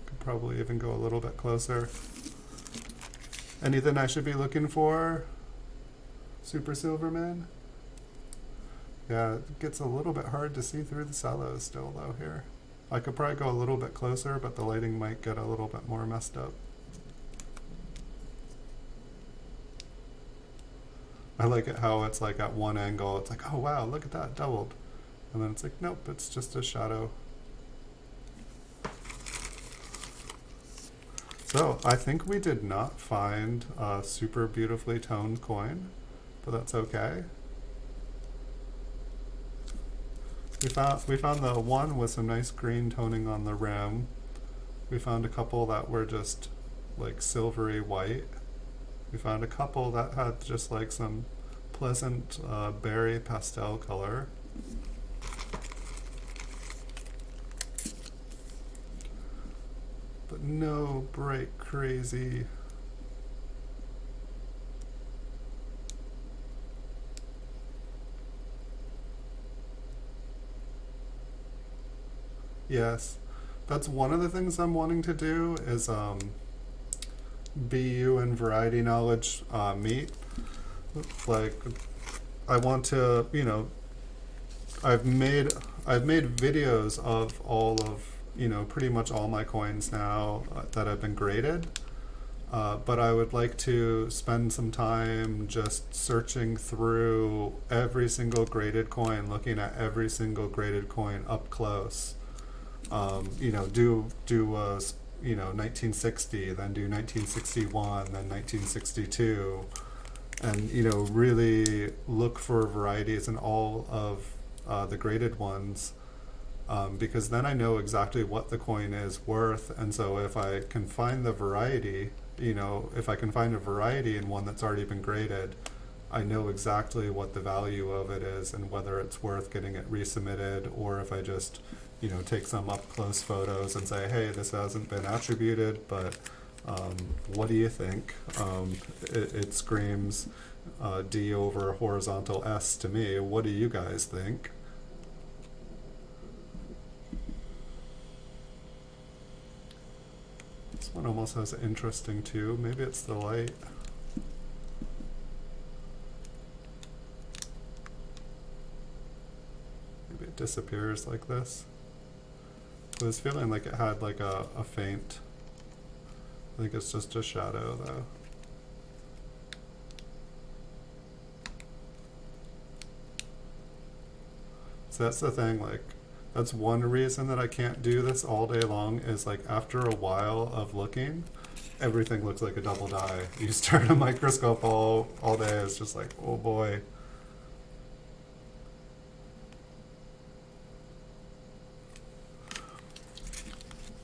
Could probably even go a little bit closer. Anything I should be looking for, Super Silverman? Yeah, it gets a little bit hard to see through the cellos still though here. I could probably go a little bit closer, but the lighting might get a little bit more messed up. I like it how it's at one angle, it's oh wow, look at that, doubled. And then it's nope, it's just a shadow. So I think we did not find a super beautifully toned coin, but that's okay. We found the one with some nice green toning on the rim. We found a couple that were just silvery white. We found a couple that had just some pleasant berry pastel color. But no bright, crazy. Yes, that's one of the things I'm wanting to do is BU and variety knowledge meet. I want to, I've made videos of all of, pretty much all my coins now that have been graded. But I would like to spend some time just searching through every single graded coin, looking at every single graded coin up close. Do 1960, then do 1961, then 1962, and really look for varieties in all of the graded ones, because then I know exactly what the coin is worth. And so if I can find the variety, if I can find a variety in one that's already been graded, I know exactly what the value of it is and whether it's worth getting it resubmitted, or if I just take some up close photos and say, hey, this hasn't been attributed, but what do you think? It screams D over horizontal S to me. What do you guys think? This one almost has interesting too. Maybe it's the light. Maybe it disappears like this. I was feeling like it had a faint. I think it's just a shadow though. So that's the thing, That's one reason that I can't do this all day long, is like after a while of looking, everything looks like a double die. You stare at a microscope all day, it's just like, oh boy.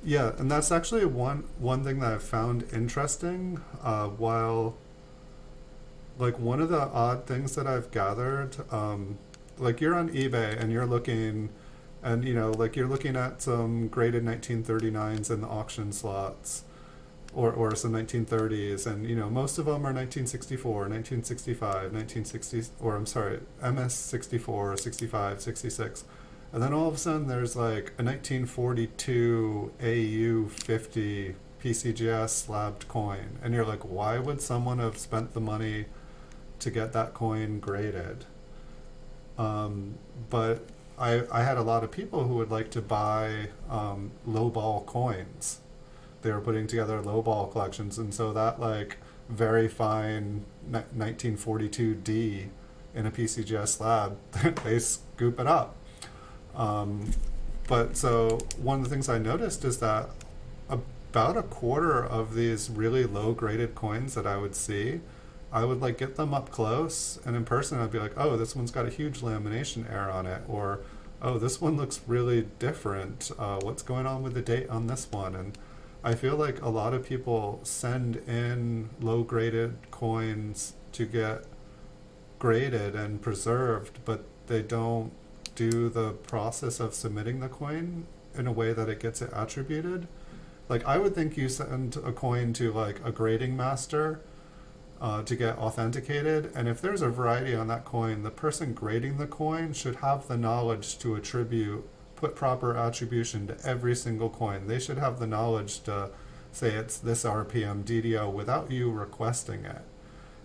Yeah, and that's actually one thing that I've found interesting, while like one of the odd things that I've gathered, like you're on eBay and you're looking, and like you're looking at some graded 1939s in the auction slots, or some 1930s, and most of them are 1964, 1965, 1960, or I'm sorry, MS 64, 65, 66. And then all of a sudden there's like a 1942 AU 50 PCGS slabbed coin. And you're like, why would someone have spent the money to get that coin graded? But I had a lot of people who would like to buy lowball coins. They were putting together lowball collections. And so that like very fine 1942D in a PCGS slab, they scoop it up. But so one of the things I noticed is that about a quarter of these really low graded coins that I would see, I would like get them up close, and in person I'd be like, oh, this one's got a huge lamination error on it, or oh, this one looks really different. What's going on with the date on this one? And I feel like a lot of people send in low graded coins to get graded and preserved, but they don't do the process of submitting the coin in a way that it gets it attributed. Like I would think you send a coin to like a grading master to get authenticated, and if there's a variety on that coin, the person grading the coin should have the knowledge to put proper attribution to every single coin. They should have the knowledge to say it's this RPM DDO without you requesting it.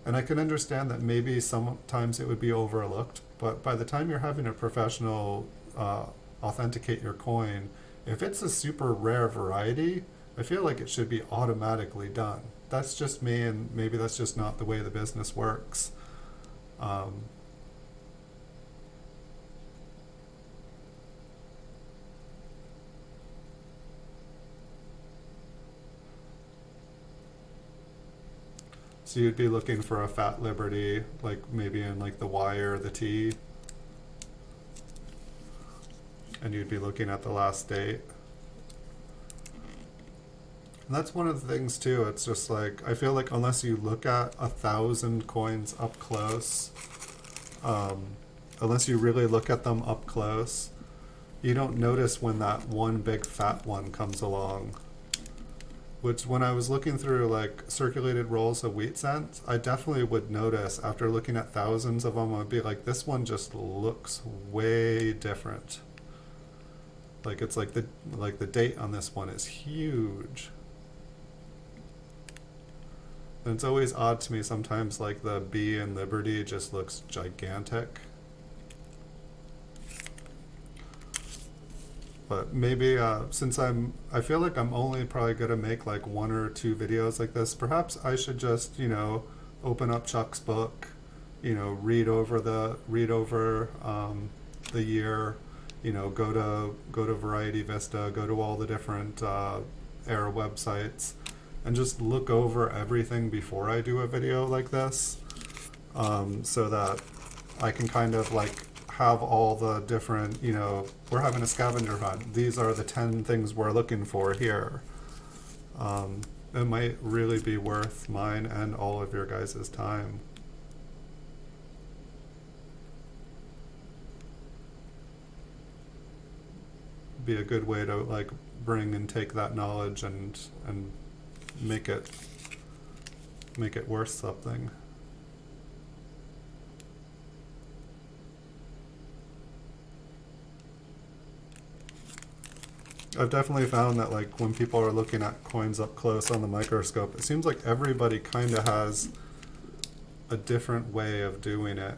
And I can understand that maybe sometimes it would be overlooked, but by the time you're having a professional authenticate your coin, if it's a super rare variety, I feel like it should be automatically done. That's just me, and maybe that's just not the way the business works. So you'd be looking for a fat Liberty, like maybe in like the Y or the T, and you'd be looking at the last date. And that's one of the things too, it's just like, I feel like unless you look at 1,000 coins up close, unless you really look at them up close, you don't notice when that one big fat one comes along. Which when I was looking through like circulated rolls of wheat cents, I definitely would notice after looking at thousands of them, I'd be like, this one just looks way different. Like it's like the date on this one is huge. And it's always odd to me sometimes, like the B in Liberty just looks gigantic. But maybe since I feel like I'm only probably gonna make like 1 or 2 videos like this, perhaps I should just, open up Chuck's book, read over the year, go to Variety Vista, go to all the different error websites, and just look over everything before I do a video like this, so that I can kind of like have all the different, we're having a scavenger hunt. These are the 10 things we're looking for here. It might really be worth mine and all of your guys' time. Be a good way to like bring and take that knowledge and make it worth something. I've definitely found that like when people are looking at coins up close on the microscope, it seems like everybody kind of has a different way of doing it.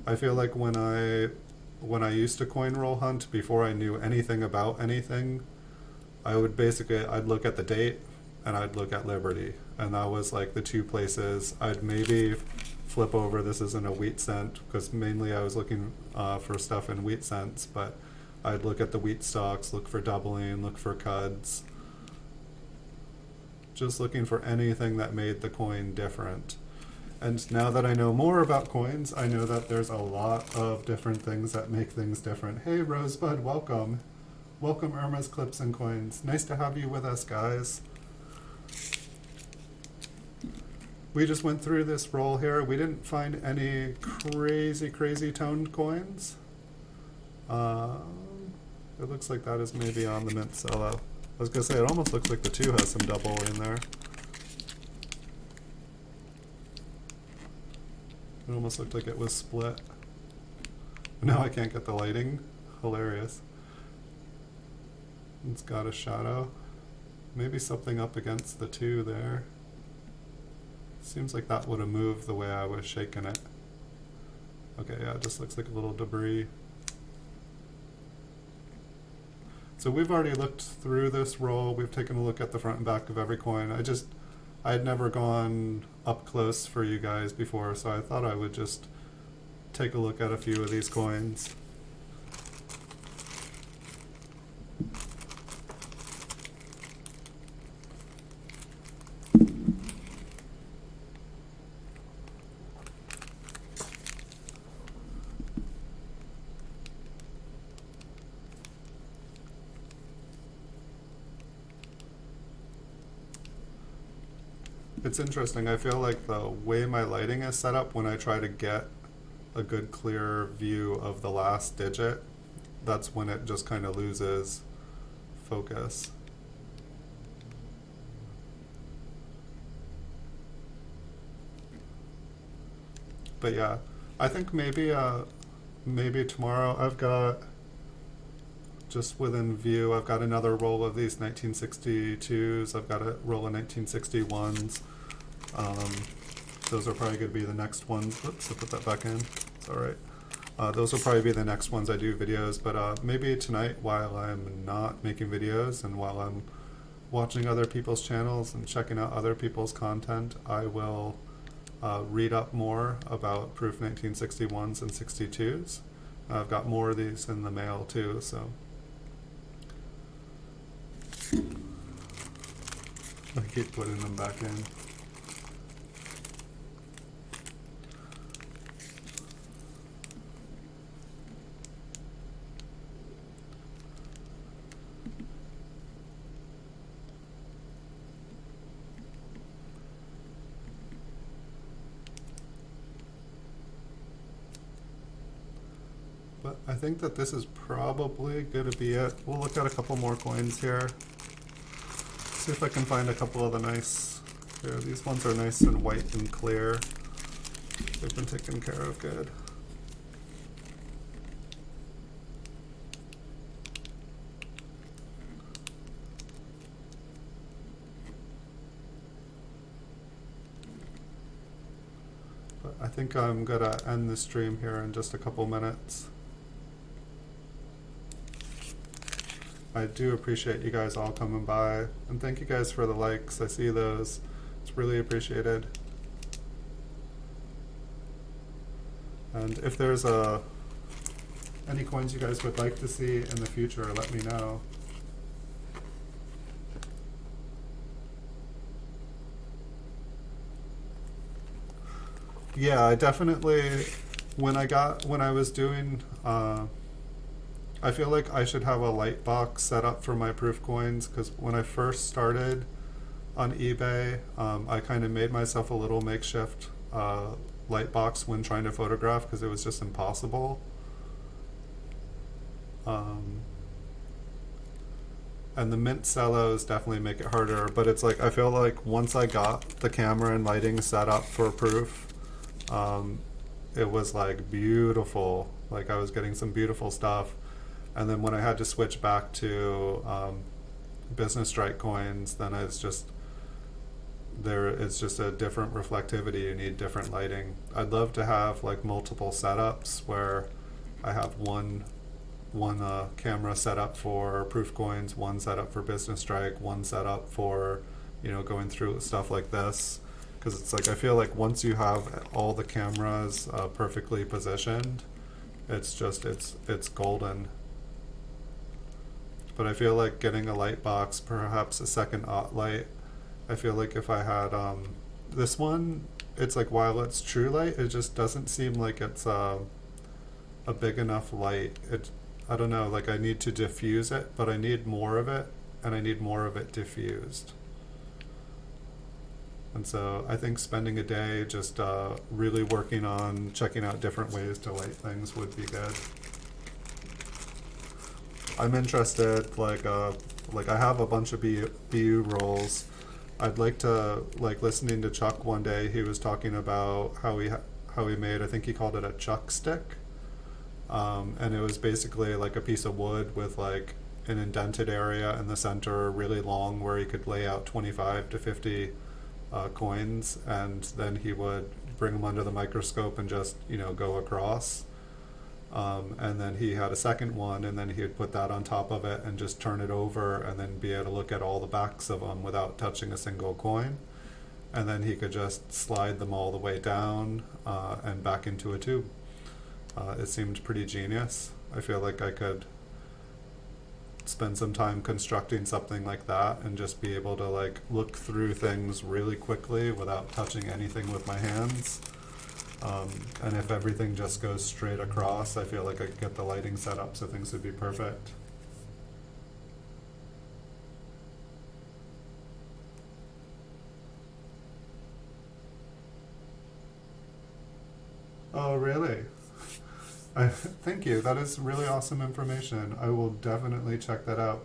I feel like when I used to coin roll hunt before I knew anything about anything, I'd look at the date and I'd look at Liberty, and that was like the 2 places. I'd maybe flip over, this isn't a wheat cent, because mainly I was looking for stuff in wheat cents, but I'd look at the wheat stocks, look for doubling, look for cuds. Just looking for anything that made the coin different. And now that I know more about coins, I know that there's a lot of different things that make things different. Hey Rosebud, welcome. Welcome Irma's Clips and Coins. Nice to have you with us, guys. We just went through this roll here. We didn't find any crazy toned coins. It looks like that is maybe on the Mint Cello. I was gonna say, it almost looks like the 2 has some double in there. It almost looked like it was split. Now I can't get the lighting. Hilarious. It's got a shadow. Maybe something up against the 2 there. Seems like that would have moved the way I was shaking it. Okay, yeah, it just looks like a little debris. So we've already looked through this roll. We've taken a look at the front and back of every coin. I had never gone up close for you guys before, so I thought I would just take a look at a few of these coins. It's interesting, I feel like the way my lighting is set up, when I try to get a good clear view of the last digit, that's when it just kind of loses focus. But yeah, I think maybe tomorrow I've got, just within view, I've got another roll of these 1962s, I've got a roll of 1961s. Those are probably going to be the next ones. Oops, I put that back in. It's alright. Those will probably be the next ones I do videos, but maybe tonight, while I'm not making videos and while I'm watching other people's channels and checking out other people's content, I will read up more about proof 1961s and 62s. I've got more of these in the mail too, so I keep putting them back in. But I think that this is probably going to be it. We'll look at a couple more coins here. See if I can find a couple of the nice, here, these ones are nice and white and clear. They've been taken care of good. But I think I'm gonna end the stream here in just a couple minutes. I do appreciate you guys all coming by, and thank you guys for the likes. I see those. It's really appreciated. And if there's any coins you guys would like to see in the future, let me know. Yeah, I definitely, when I was doing, I feel like I should have a light box set up for my proof coins, because when I first started on eBay, I kind of made myself a little makeshift light box when trying to photograph, because it was just impossible. And the Mint Cellos definitely make it harder, but it's like, I feel like once I got the camera and lighting set up for proof, it was like beautiful. Like I was getting some beautiful stuff. And then when I had to switch back to business strike coins, then it's just a different reflectivity. You need different lighting. I'd love to have like multiple setups where I have one camera set up for proof coins, one set up for business strike, one set up for, you know, going through stuff like this. Because it's like, I feel like once you have all the cameras perfectly positioned, it's just, it's golden. but I feel like getting a light box, perhaps a second light. I feel like if I had this one, it's like while it's true light, it just doesn't seem like it's a big enough light. I don't know, like I need to diffuse it, but I need more of it, and I need more of it diffused. And so I think spending a day just really working on checking out different ways to light things would be good. I'm interested, like I have a bunch of BU rolls. I'd like to, like listening to Chuck one day, he was talking about how he made, I think he called it a Chuck stick. And it was basically like a piece of wood with like an indented area in the center, really long, where he could lay out 25 to 50 coins, and then he would bring them under the microscope and just, you know, go across. And then he had a second one, and then he would put that on top of it and just turn it over, and then be able to look at all the backs of them without touching a single coin. And then he could just slide them all the way down and back into a tube. It seemed pretty genius. I feel like I could spend some time constructing something like that and just be able to like look through things really quickly without touching anything with my hands. And if everything just goes straight across, I feel like I could get the lighting set up so things would be perfect. Oh, really? Thank you. That is really awesome information. I will definitely check that out.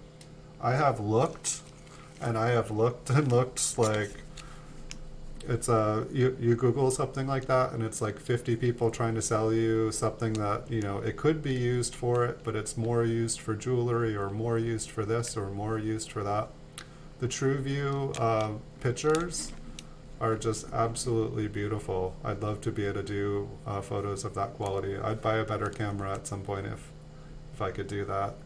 I have looked, and I have looked and looked, like, it's you Google something like that, and it's like 50 people trying to sell you something that, you know, it could be used for it, but it's more used for jewelry, or more used for this, or more used for that. The TrueView pictures are just absolutely beautiful. I'd love to be able to do photos of that quality. I'd buy a better camera at some point if I could do that.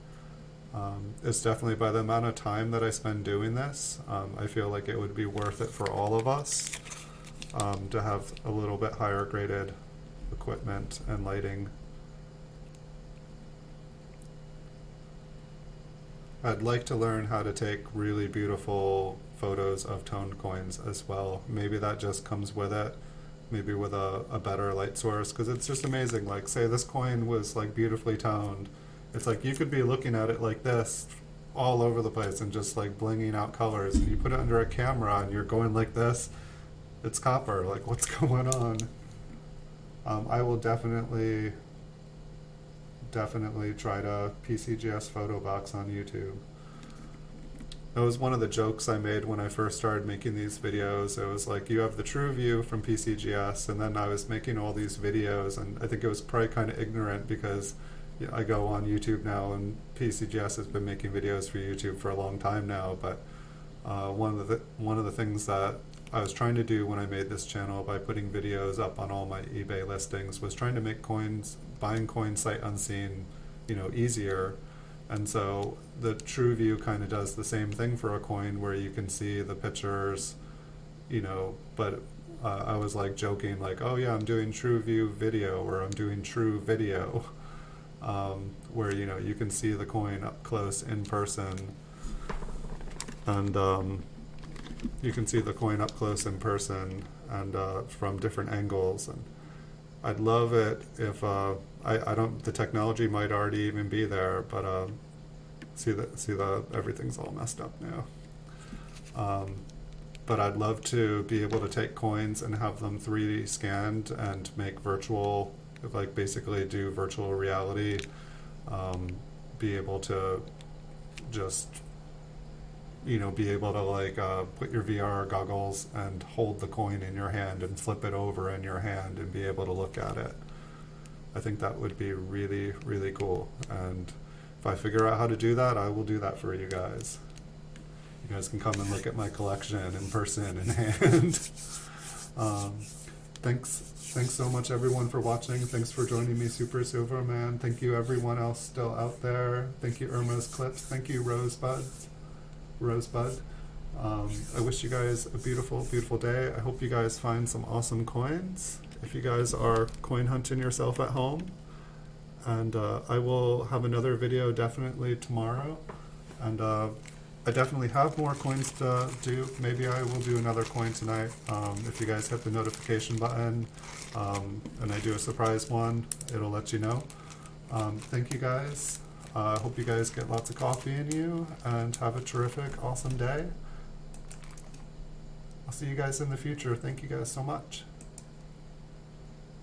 It's definitely, by the amount of time that I spend doing this, I feel like it would be worth it for all of us to have a little bit higher graded equipment and lighting. I'd like to learn how to take really beautiful photos of toned coins as well. Maybe that just comes with it, maybe with a better light source, because it's just amazing. Like, say this coin was like beautifully toned, it's like you could be looking at it like this all over the place and just like blinging out colors, and you put it under a camera and you're going like this, it's copper, like what's going on? I will definitely try to PCGS photo box on YouTube. That was one of the jokes I made when I first started making these videos. It was like, you have the TrueView from PCGS, and then I was making all these videos, and I think it was probably kind of ignorant because I go on YouTube now, and PCGS has been making videos for YouTube for a long time now, but one of the things that I was trying to do when I made this channel by putting videos up on all my eBay listings was trying to make buying coins sight unseen, you know, easier. And so the TrueView kind of does the same thing for a coin, where you can see the pictures, you know, but I was like joking, like, oh yeah, I'm doing TrueView video, or I'm doing True Video, where, you know, you can see the coin up close in person, and you can see the coin up close in person and from different angles. And I'd love it if I don't. The technology might already even be there, but see the everything's all messed up now. But I'd love to be able to take coins and have them 3D scanned and make virtual, like basically do virtual reality. Be able to just, you know, be able to like put your VR goggles and hold the coin in your hand and flip it over in your hand and be able to look at it. I think that would be really, really cool. And if I figure out how to do that, I will do that for you guys. You guys can come and look at my collection in person, in hand. Thanks so much, everyone, for watching. Thanks for joining me, Super Silverman. Thank you, everyone else still out there. Thank you, Irma's Clips. Thank you, Rosebud. I wish you guys a beautiful, beautiful day. I hope you guys find some awesome coins if you guys are coin hunting yourself at home. And I will have another video definitely tomorrow And I definitely have more coins to do. Maybe I will do another coin tonight. If you guys hit the notification button and I do a surprise one, it'll let you know. Thank you guys. I hope you guys get lots of coffee in you and have a terrific, awesome day. I'll see you guys in the future. Thank you guys so much.